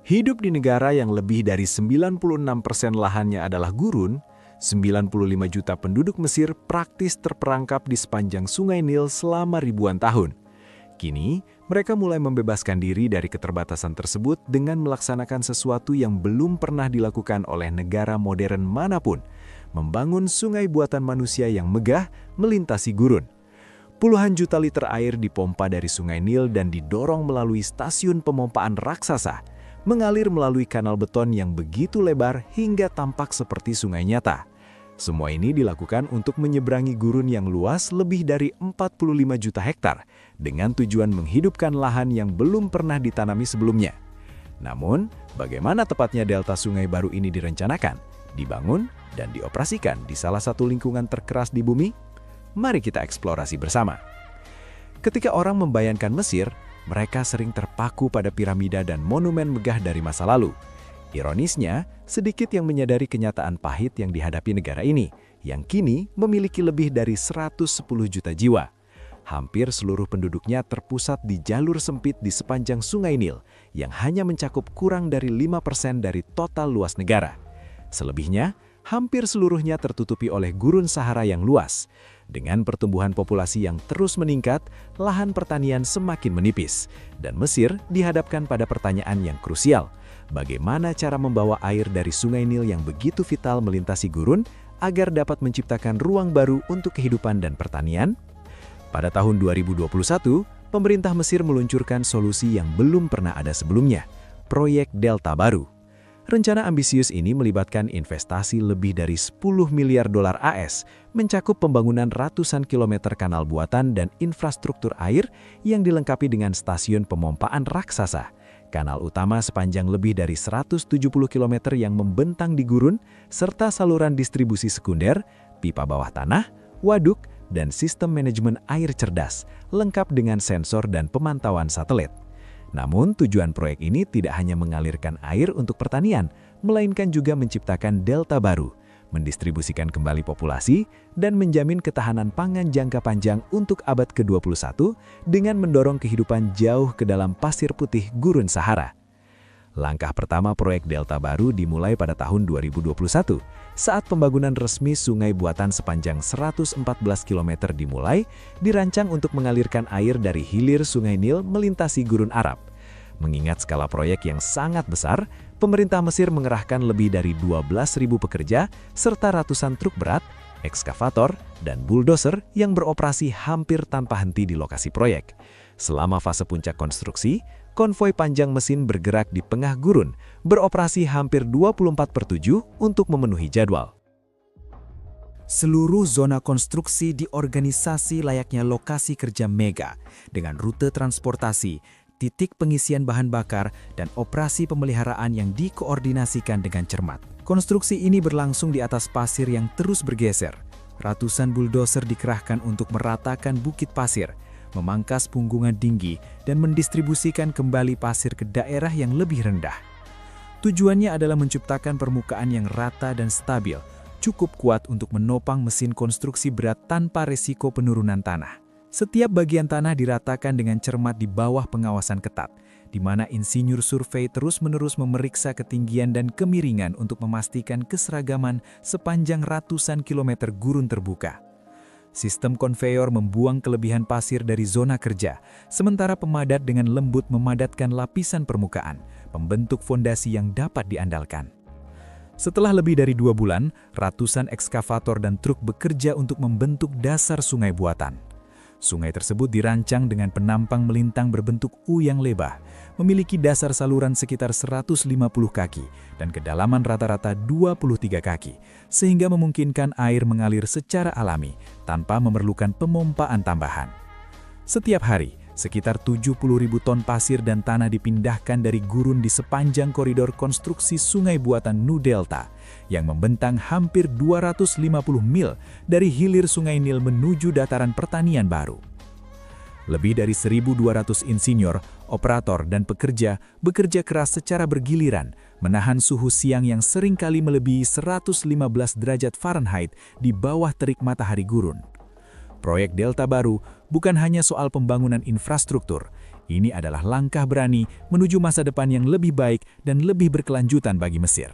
Hidup di negara yang lebih dari 96% lahannya adalah gurun, 95 juta penduduk Mesir praktis terperangkap di sepanjang Sungai Nil selama ribuan tahun. Kini, mereka mulai membebaskan diri dari keterbatasan tersebut dengan melaksanakan sesuatu yang belum pernah dilakukan oleh negara modern manapun, membangun sungai buatan manusia yang megah melintasi gurun. Puluhan juta liter air dipompa dari Sungai Nil dan didorong melalui stasiun pemompaan raksasa, mengalir melalui kanal beton yang begitu lebar hingga tampak seperti sungai nyata. Semua ini dilakukan untuk menyeberangi gurun yang luas lebih dari 45 juta hektar dengan tujuan menghidupkan lahan yang belum pernah ditanami sebelumnya. Namun, bagaimana tepatnya delta sungai baru ini direncanakan, dibangun, dan dioperasikan di salah satu lingkungan terkeras di bumi? Mari kita eksplorasi bersama. Ketika orang membayangkan Mesir, mereka sering terpaku pada piramida dan monumen megah dari masa lalu. Ironisnya, sedikit yang menyadari kenyataan pahit yang dihadapi negara ini, yang kini memiliki lebih dari 110 juta jiwa. Hampir seluruh penduduknya terpusat di jalur sempit di sepanjang Sungai Nil, yang hanya mencakup kurang dari 5% dari total luas negara. Selebihnya, hampir seluruhnya tertutupi oleh gurun Sahara yang luas. Dengan pertumbuhan populasi yang terus meningkat, lahan pertanian semakin menipis, dan Mesir dihadapkan pada pertanyaan yang krusial. Bagaimana cara membawa air dari Sungai Nil yang begitu vital melintasi gurun agar dapat menciptakan ruang baru untuk kehidupan dan pertanian? Pada tahun 2021, pemerintah Mesir meluncurkan solusi yang belum pernah ada sebelumnya, proyek Delta Baru. Rencana ambisius ini melibatkan investasi lebih dari 10 miliar dolar AS, mencakup pembangunan ratusan kilometer kanal buatan dan infrastruktur air yang dilengkapi dengan stasiun pemompaan raksasa, kanal utama sepanjang lebih dari 170 km yang membentang di gurun, serta saluran distribusi sekunder, pipa bawah tanah, waduk, dan sistem manajemen air cerdas, lengkap dengan sensor dan pemantauan satelit. Namun, tujuan proyek ini tidak hanya mengalirkan air untuk pertanian, melainkan juga menciptakan delta baru, mendistribusikan kembali populasi, dan menjamin ketahanan pangan jangka panjang untuk abad ke-21 dengan mendorong kehidupan jauh ke dalam pasir putih gurun Sahara. Langkah pertama proyek Delta Baru dimulai pada tahun 2021, saat pembangunan resmi sungai buatan sepanjang 114 km dimulai, dirancang untuk mengalirkan air dari hilir Sungai Nil melintasi gurun Arab. Mengingat skala proyek yang sangat besar, pemerintah Mesir mengerahkan lebih dari 12.000 pekerja, serta ratusan truk berat, ekskavator, dan bulldozer yang beroperasi hampir tanpa henti di lokasi proyek. Selama fase puncak konstruksi, konvoi panjang mesin bergerak di tengah gurun, beroperasi hampir 24/7 untuk memenuhi jadwal. Seluruh zona konstruksi diorganisasi layaknya lokasi kerja mega, dengan rute transportasi, titik pengisian bahan bakar, dan operasi pemeliharaan yang dikoordinasikan dengan cermat. Konstruksi ini berlangsung di atas pasir yang terus bergeser. Ratusan bulldozer dikerahkan untuk meratakan bukit pasir, memangkas punggungan tinggi, dan mendistribusikan kembali pasir ke daerah yang lebih rendah. Tujuannya adalah menciptakan permukaan yang rata dan stabil, cukup kuat untuk menopang mesin konstruksi berat tanpa resiko penurunan tanah. Setiap bagian tanah diratakan dengan cermat di bawah pengawasan ketat, di mana insinyur survei terus-menerus memeriksa ketinggian dan kemiringan untuk memastikan keseragaman sepanjang ratusan kilometer gurun terbuka. Sistem konveyor membuang kelebihan pasir dari zona kerja, sementara pemadat dengan lembut memadatkan lapisan permukaan, membentuk fondasi yang dapat diandalkan. Setelah lebih dari 2 bulan, ratusan ekskavator dan truk bekerja untuk membentuk dasar sungai buatan. Sungai tersebut dirancang dengan penampang melintang berbentuk U yang lebar, memiliki dasar saluran sekitar 150 kaki dan kedalaman rata-rata 23 kaki, sehingga memungkinkan air mengalir secara alami tanpa memerlukan pemompaan tambahan. Setiap hari, sekitar 70.000 ton pasir dan tanah dipindahkan dari gurun di sepanjang koridor konstruksi sungai buatan Nu Delta, yang membentang hampir 250 mil dari hilir Sungai Nil menuju dataran pertanian baru. Lebih dari 1.200 insinyur, operator, dan pekerja bekerja keras secara bergiliran, menahan suhu siang yang seringkali melebihi 115 derajat Fahrenheit di bawah terik matahari gurun. Proyek Delta Baru bukan hanya soal pembangunan infrastruktur, Ini adalah langkah berani menuju masa depan yang lebih baik dan lebih berkelanjutan bagi Mesir.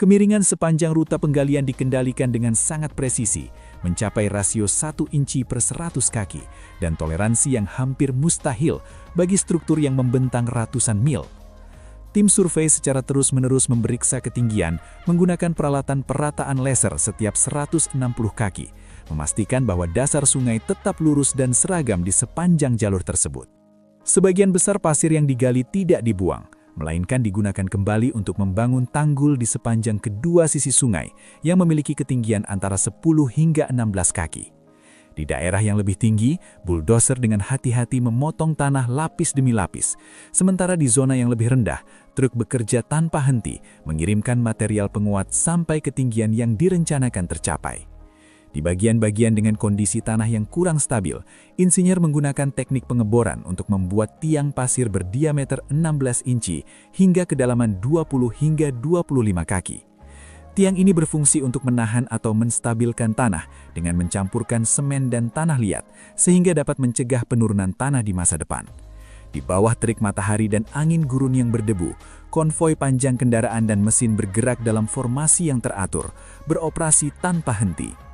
Kemiringan sepanjang rute penggalian dikendalikan dengan sangat presisi, mencapai rasio 1 inci per 100 kaki, dan toleransi yang hampir mustahil bagi struktur yang membentang ratusan mil. Tim survei secara terus-menerus memeriksa ketinggian menggunakan peralatan perataan laser setiap 160 kaki, memastikan bahwa dasar sungai tetap lurus dan seragam di sepanjang jalur tersebut. Sebagian besar pasir yang digali tidak dibuang, melainkan digunakan kembali untuk membangun tanggul di sepanjang kedua sisi sungai yang memiliki ketinggian antara 10 hingga 16 kaki. Di daerah yang lebih tinggi, bulldozer dengan hati-hati memotong tanah lapis demi lapis. Sementara di zona yang lebih rendah, truk bekerja tanpa henti, mengirimkan material penguat sampai ketinggian yang direncanakan tercapai. Di bagian-bagian dengan kondisi tanah yang kurang stabil, insinyur menggunakan teknik pengeboran untuk membuat tiang pasir berdiameter 16 inci hingga kedalaman 20 hingga 25 kaki. Tiang ini berfungsi untuk menahan atau menstabilkan tanah dengan mencampurkan semen dan tanah liat, sehingga dapat mencegah penurunan tanah di masa depan. Di bawah terik matahari dan angin gurun yang berdebu, konvoi panjang kendaraan dan mesin bergerak dalam formasi yang teratur, beroperasi tanpa henti.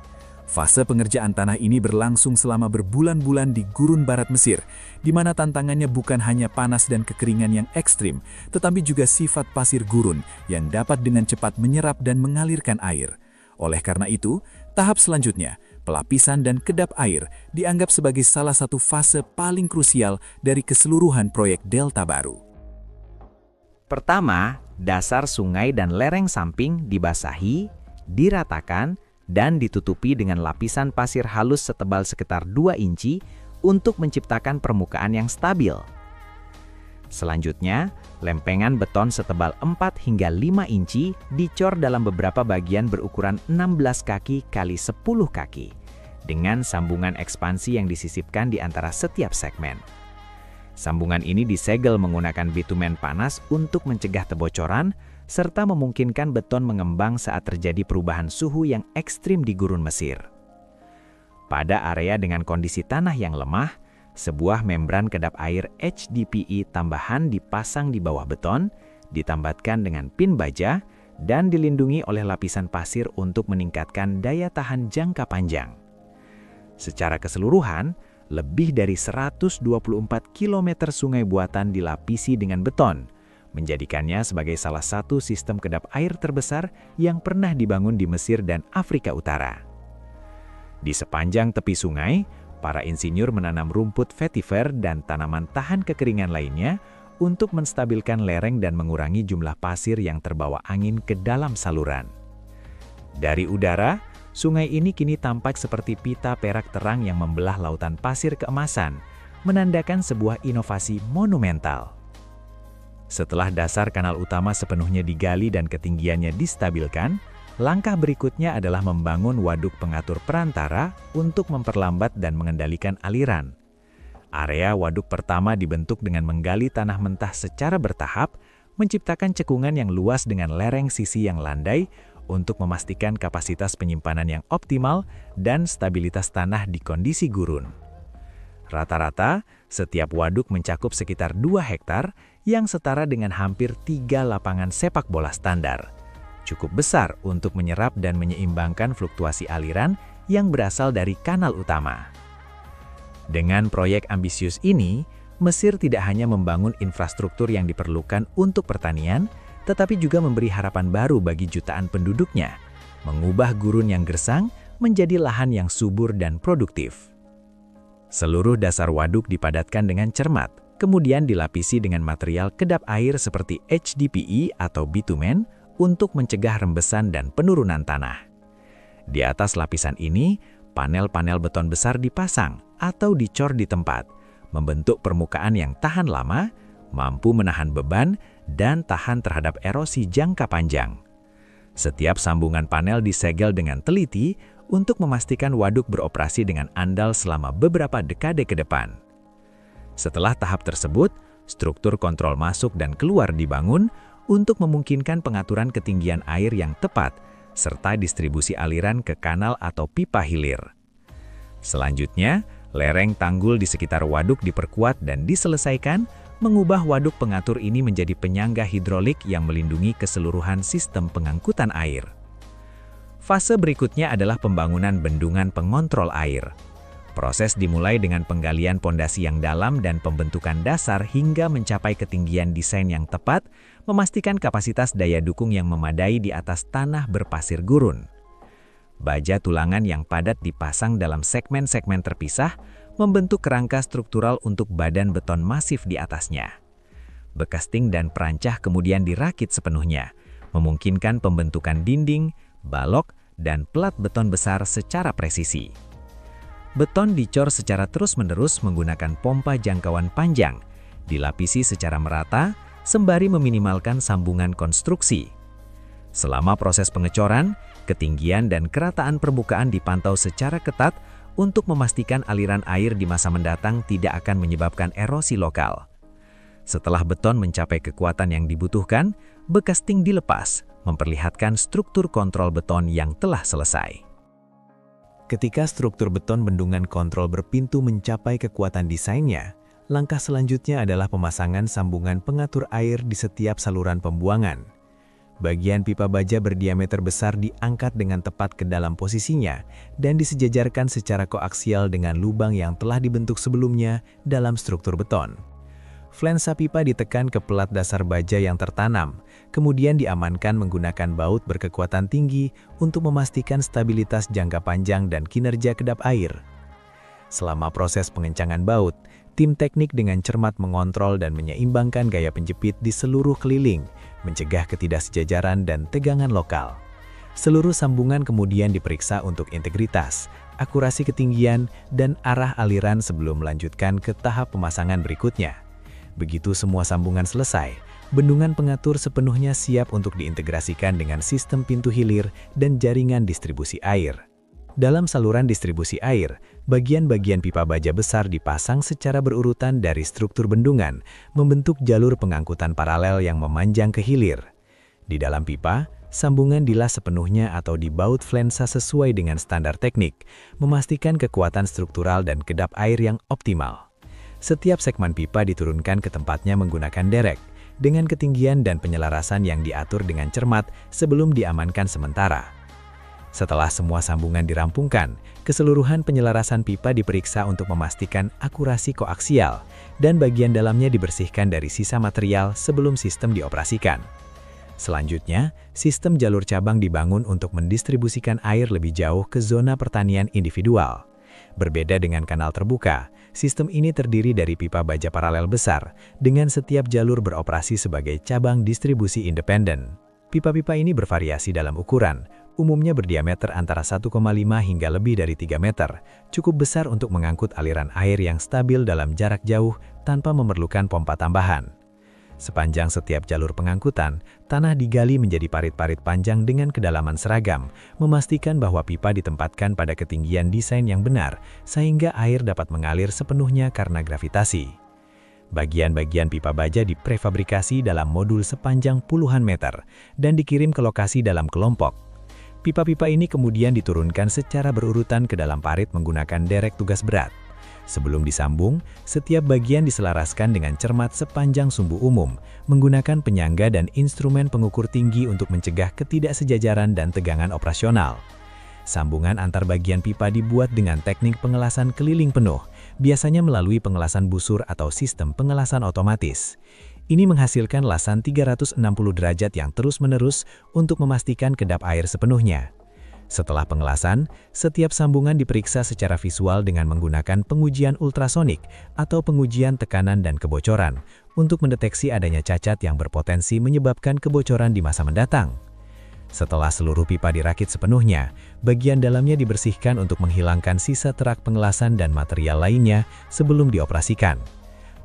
Fase pengerjaan tanah ini berlangsung selama berbulan-bulan di gurun barat Mesir, di mana tantangannya bukan hanya panas dan kekeringan yang ekstrim, tetapi juga sifat pasir gurun yang dapat dengan cepat menyerap dan mengalirkan air. Oleh karena itu, tahap selanjutnya, pelapisan dan kedap air, dianggap sebagai salah satu fase paling krusial dari keseluruhan proyek Delta Baru. Pertama, dasar sungai dan lereng samping dibasahi, diratakan, dan ditutupi dengan lapisan pasir halus setebal sekitar 2 inci untuk menciptakan permukaan yang stabil. Selanjutnya, lempengan beton setebal 4 hingga 5 inci dicor dalam beberapa bagian berukuran 16 kaki x 10 kaki, dengan sambungan ekspansi yang disisipkan di antara setiap segmen. Sambungan ini disegel menggunakan bitumen panas untuk mencegah kebocoran, serta memungkinkan beton mengembang saat terjadi perubahan suhu yang ekstrim di gurun Mesir. Pada area dengan kondisi tanah yang lemah, sebuah membran kedap air HDPE tambahan dipasang di bawah beton, ditambatkan dengan pin baja, dan dilindungi oleh lapisan pasir untuk meningkatkan daya tahan jangka panjang. Secara keseluruhan, lebih dari 124 km sungai buatan dilapisi dengan beton, menjadikannya sebagai salah satu sistem kedap air terbesar yang pernah dibangun di Mesir dan Afrika Utara. Di sepanjang tepi sungai, para insinyur menanam rumput vetiver dan tanaman tahan kekeringan lainnya untuk menstabilkan lereng dan mengurangi jumlah pasir yang terbawa angin ke dalam saluran. Dari udara, sungai ini kini tampak seperti pita perak terang yang membelah lautan pasir keemasan, menandakan sebuah inovasi monumental. Setelah dasar kanal utama sepenuhnya digali dan ketinggiannya distabilkan, langkah berikutnya adalah membangun waduk pengatur perantara untuk memperlambat dan mengendalikan aliran. Area waduk pertama dibentuk dengan menggali tanah mentah secara bertahap, menciptakan cekungan yang luas dengan lereng sisi yang landai untuk memastikan kapasitas penyimpanan yang optimal dan stabilitas tanah di kondisi gurun. Rata-rata, setiap waduk mencakup sekitar 2 hektar yang setara dengan hampir 3 lapangan sepak bola standar. Cukup besar untuk menyerap dan menyeimbangkan fluktuasi aliran yang berasal dari kanal utama. Dengan proyek ambisius ini, Mesir tidak hanya membangun infrastruktur yang diperlukan untuk pertanian, tetapi juga memberi harapan baru bagi jutaan penduduknya, mengubah gurun yang gersang menjadi lahan yang subur dan produktif. Seluruh dasar waduk dipadatkan dengan cermat, kemudian dilapisi dengan material kedap air seperti HDPE atau bitumen untuk mencegah rembesan dan penurunan tanah. Di atas lapisan ini, panel-panel beton besar dipasang atau dicor di tempat, membentuk permukaan yang tahan lama, mampu menahan beban, dan tahan terhadap erosi jangka panjang. Setiap sambungan panel disegel dengan teliti untuk memastikan waduk beroperasi dengan andal selama beberapa dekade ke depan. Setelah tahap tersebut, struktur kontrol masuk dan keluar dibangun untuk memungkinkan pengaturan ketinggian air yang tepat, serta distribusi aliran ke kanal atau pipa hilir. Selanjutnya, Lereng tanggul di sekitar waduk diperkuat dan diselesaikan, mengubah waduk pengatur ini menjadi penyangga hidrolik yang melindungi keseluruhan sistem pengangkutan air. Fase berikutnya adalah pembangunan bendungan pengontrol air. Proses dimulai dengan penggalian pondasi yang dalam dan pembentukan dasar hingga mencapai ketinggian desain yang tepat, memastikan kapasitas daya dukung yang memadai di atas tanah berpasir gurun. Baja tulangan yang padat dipasang dalam segmen-segmen terpisah, membentuk kerangka struktural untuk badan beton masif di atasnya. Bekasting dan perancah kemudian dirakit sepenuhnya, memungkinkan pembentukan dinding, balok, dan plat beton besar secara presisi. Beton dicor secara terus-menerus menggunakan pompa jangkauan panjang, dilapisi secara merata, sembari meminimalkan sambungan konstruksi. Selama proses pengecoran, ketinggian dan kerataan permukaan dipantau secara ketat untuk memastikan aliran air di masa mendatang tidak akan menyebabkan erosi lokal. Setelah beton mencapai kekuatan yang dibutuhkan, bekasting dilepas, memperlihatkan struktur kontrol beton yang telah selesai. Ketika struktur beton bendungan kontrol berpintu mencapai kekuatan desainnya, langkah selanjutnya adalah pemasangan sambungan pengatur air di setiap saluran pembuangan. Bagian pipa baja berdiameter besar diangkat dengan tepat ke dalam posisinya dan disejajarkan secara koaksial dengan lubang yang telah dibentuk sebelumnya dalam struktur beton. Flensa pipa ditekan ke pelat dasar baja yang tertanam, kemudian diamankan menggunakan baut berkekuatan tinggi untuk memastikan stabilitas jangka panjang dan kinerja kedap air. Selama proses pengencangan baut, tim teknik dengan cermat mengontrol dan menyeimbangkan gaya penjepit di seluruh keliling, mencegah ketidaksejajaran dan tegangan lokal. Seluruh sambungan kemudian diperiksa untuk integritas, akurasi ketinggian, dan arah aliran sebelum melanjutkan ke tahap pemasangan berikutnya. Begitu semua sambungan selesai, bendungan pengatur sepenuhnya siap untuk diintegrasikan dengan sistem pintu hilir dan jaringan distribusi air. Dalam saluran distribusi air, bagian-bagian pipa baja besar dipasang secara berurutan dari struktur bendungan, membentuk jalur pengangkutan paralel yang memanjang ke hilir. Di dalam pipa, sambungan dilas sepenuhnya atau dibaut flensa sesuai dengan standar teknik, memastikan kekuatan struktural dan kedap air yang optimal. Setiap segmen pipa diturunkan ke tempatnya menggunakan derek, dengan ketinggian dan penyelarasan yang diatur dengan cermat sebelum diamankan sementara. Setelah semua sambungan dirampungkan, keseluruhan penyelarasan pipa diperiksa untuk memastikan akurasi koaksial, dan bagian dalamnya dibersihkan dari sisa material sebelum sistem dioperasikan. Selanjutnya, sistem jalur cabang dibangun untuk mendistribusikan air lebih jauh ke zona pertanian individual. Berbeda dengan kanal terbuka, sistem ini terdiri dari pipa baja paralel besar, dengan setiap jalur beroperasi sebagai cabang distribusi independen. Pipa-pipa ini bervariasi dalam ukuran, umumnya berdiameter antara 1,5 hingga lebih dari 3 meter, cukup besar untuk mengangkut aliran air yang stabil dalam jarak jauh tanpa memerlukan pompa tambahan. Sepanjang setiap jalur pengangkutan, tanah digali menjadi parit-parit panjang dengan kedalaman seragam, memastikan bahwa pipa ditempatkan pada ketinggian desain yang benar, sehingga air dapat mengalir sepenuhnya karena gravitasi. Bagian-bagian pipa baja diprefabrikasi dalam modul sepanjang puluhan meter, dan dikirim ke lokasi dalam kelompok. Pipa-pipa ini kemudian diturunkan secara berurutan ke dalam parit menggunakan derek tugas berat. Sebelum disambung, setiap bagian diselaraskan dengan cermat sepanjang sumbu umum, menggunakan penyangga dan instrumen pengukur tinggi untuk mencegah ketidaksejajaran dan tegangan operasional. Sambungan antar bagian pipa dibuat dengan teknik pengelasan keliling penuh, biasanya melalui pengelasan busur atau sistem pengelasan otomatis. Ini menghasilkan lasan 360 derajat yang terus-menerus untuk memastikan kedap air sepenuhnya. Setelah pengelasan, setiap sambungan diperiksa secara visual dengan menggunakan pengujian ultrasonik atau pengujian tekanan dan kebocoran untuk mendeteksi adanya cacat yang berpotensi menyebabkan kebocoran di masa mendatang. Setelah seluruh pipa dirakit sepenuhnya, bagian dalamnya dibersihkan untuk menghilangkan sisa terak pengelasan dan material lainnya sebelum dioperasikan.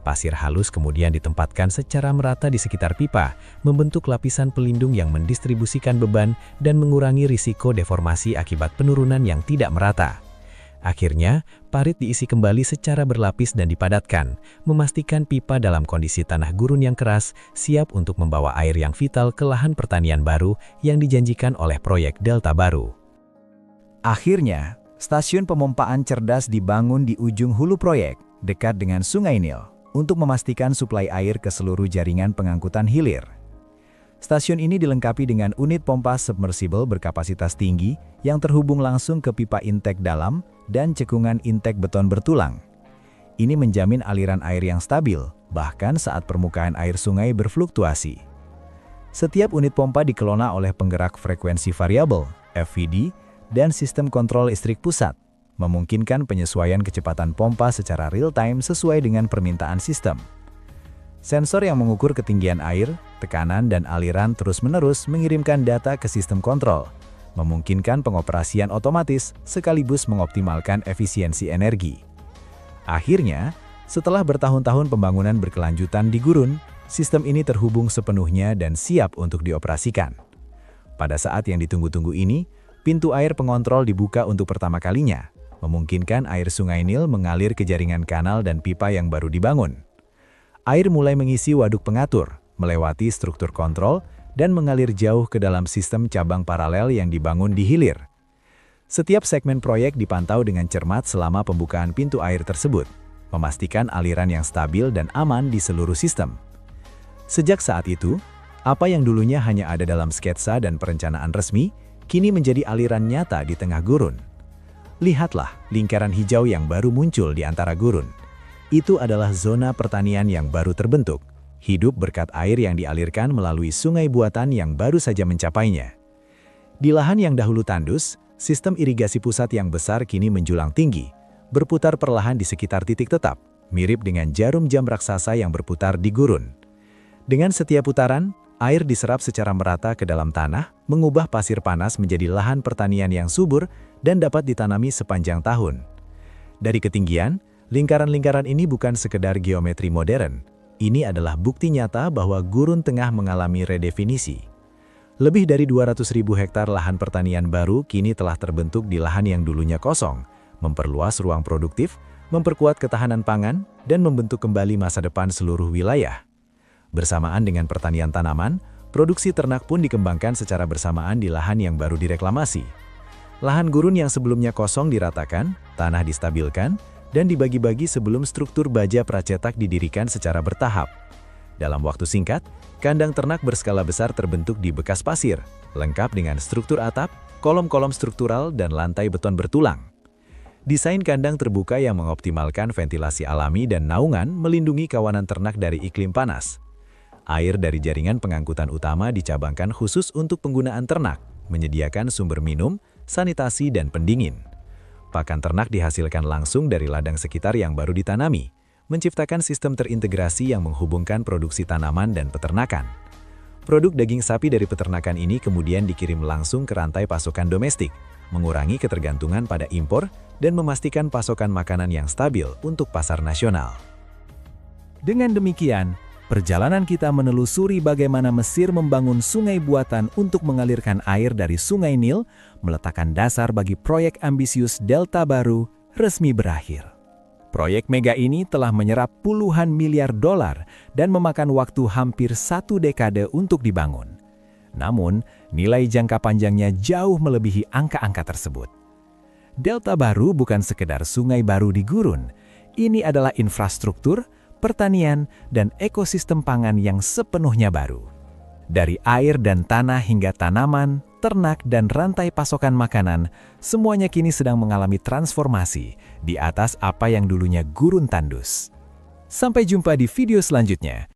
Pasir halus kemudian ditempatkan secara merata di sekitar pipa, membentuk lapisan pelindung yang mendistribusikan beban dan mengurangi risiko deformasi akibat penurunan yang tidak merata. Akhirnya, parit diisi kembali secara berlapis dan dipadatkan, memastikan pipa dalam kondisi tanah gurun yang keras siap untuk membawa air yang vital ke lahan pertanian baru yang dijanjikan oleh proyek Delta Baru. Akhirnya, Stasiun pemompaan cerdas dibangun di ujung hulu proyek, dekat dengan Sungai Nil, untuk memastikan suplai air ke seluruh jaringan pengangkutan hilir. Stasiun ini dilengkapi dengan unit pompa submersible berkapasitas tinggi yang terhubung langsung ke pipa intek dalam dan cekungan intek beton bertulang. Ini menjamin aliran air yang stabil, bahkan saat permukaan air sungai berfluktuasi. Setiap unit pompa dikelola oleh penggerak frekuensi variabel, FVD, dan sistem kontrol listrik pusat, memungkinkan penyesuaian kecepatan pompa secara real-time sesuai dengan permintaan sistem. Sensor yang mengukur ketinggian air, tekanan, dan aliran terus-menerus mengirimkan data ke sistem kontrol, memungkinkan pengoperasian otomatis sekaligus mengoptimalkan efisiensi energi. Akhirnya, setelah bertahun-tahun pembangunan berkelanjutan di gurun, sistem ini terhubung sepenuhnya dan siap untuk dioperasikan. Pada saat yang ditunggu-tunggu ini, pintu air pengontrol dibuka untuk pertama kalinya, memungkinkan air Sungai Nil mengalir ke jaringan kanal dan pipa yang baru dibangun. Air mulai mengisi waduk pengatur, melewati struktur kontrol, dan mengalir jauh ke dalam sistem cabang paralel yang dibangun di hilir. Setiap segmen proyek dipantau dengan cermat selama pembukaan pintu air tersebut, memastikan aliran yang stabil dan aman di seluruh sistem. Sejak saat itu, apa yang dulunya hanya ada dalam sketsa dan perencanaan resmi, kini menjadi aliran nyata di tengah gurun. Lihatlah lingkaran hijau yang baru muncul di antara gurun. Itu adalah zona pertanian yang baru terbentuk, hidup berkat air yang dialirkan melalui sungai buatan yang baru saja mencapainya. Di lahan yang dahulu tandus, sistem irigasi pusat yang besar kini menjulang tinggi, berputar perlahan di sekitar titik tetap, mirip dengan jarum jam raksasa yang berputar di gurun. Dengan setiap putaran, air diserap secara merata ke dalam tanah, mengubah pasir panas menjadi lahan pertanian yang subur dan dapat ditanami sepanjang tahun. Dari ketinggian, lingkaran-lingkaran ini bukan sekedar geometri modern. Ini adalah bukti nyata bahwa gurun tengah mengalami redefinisi. Lebih dari 200.000 hektar lahan pertanian baru kini telah terbentuk di lahan yang dulunya kosong, memperluas ruang produktif, memperkuat ketahanan pangan, dan membentuk kembali masa depan seluruh wilayah. Bersamaan dengan pertanian tanaman, produksi ternak pun dikembangkan secara bersamaan di lahan yang baru direklamasi. Lahan gurun yang sebelumnya kosong diratakan, tanah distabilkan, dan dibagi-bagi sebelum struktur baja pracetak didirikan secara bertahap. Dalam waktu singkat, kandang ternak berskala besar terbentuk di bekas pasir, lengkap dengan struktur atap, kolom-kolom struktural, dan lantai beton bertulang. Desain kandang terbuka yang mengoptimalkan ventilasi alami dan naungan melindungi kawanan ternak dari iklim panas. Air dari jaringan pengangkutan utama dicabangkan khusus untuk penggunaan ternak, menyediakan sumber minum, sanitasi, dan pendingin. Pakan ternak dihasilkan langsung dari ladang sekitar yang baru ditanami, menciptakan sistem terintegrasi yang menghubungkan produksi tanaman dan peternakan. Produk daging sapi dari peternakan ini kemudian dikirim langsung ke rantai pasokan domestik, mengurangi ketergantungan pada impor dan memastikan pasokan makanan yang stabil untuk pasar nasional. Dengan demikian, perjalanan kita menelusuri bagaimana Mesir membangun sungai buatan untuk mengalirkan air dari Sungai Nil, meletakkan dasar bagi proyek ambisius Delta Baru, resmi berakhir. Proyek mega ini telah menyerap puluhan miliar dolar dan memakan waktu hampir 1 dekade untuk dibangun. Namun, nilai jangka panjangnya jauh melebihi angka-angka tersebut. Delta Baru bukan sekedar sungai baru di gurun, ini adalah infrastruktur, pertanian, dan ekosistem pangan yang sepenuhnya baru. Dari air dan tanah hingga tanaman, ternak, dan rantai pasokan makanan, semuanya kini sedang mengalami transformasi di atas apa yang dulunya gurun tandus. Sampai jumpa di video selanjutnya.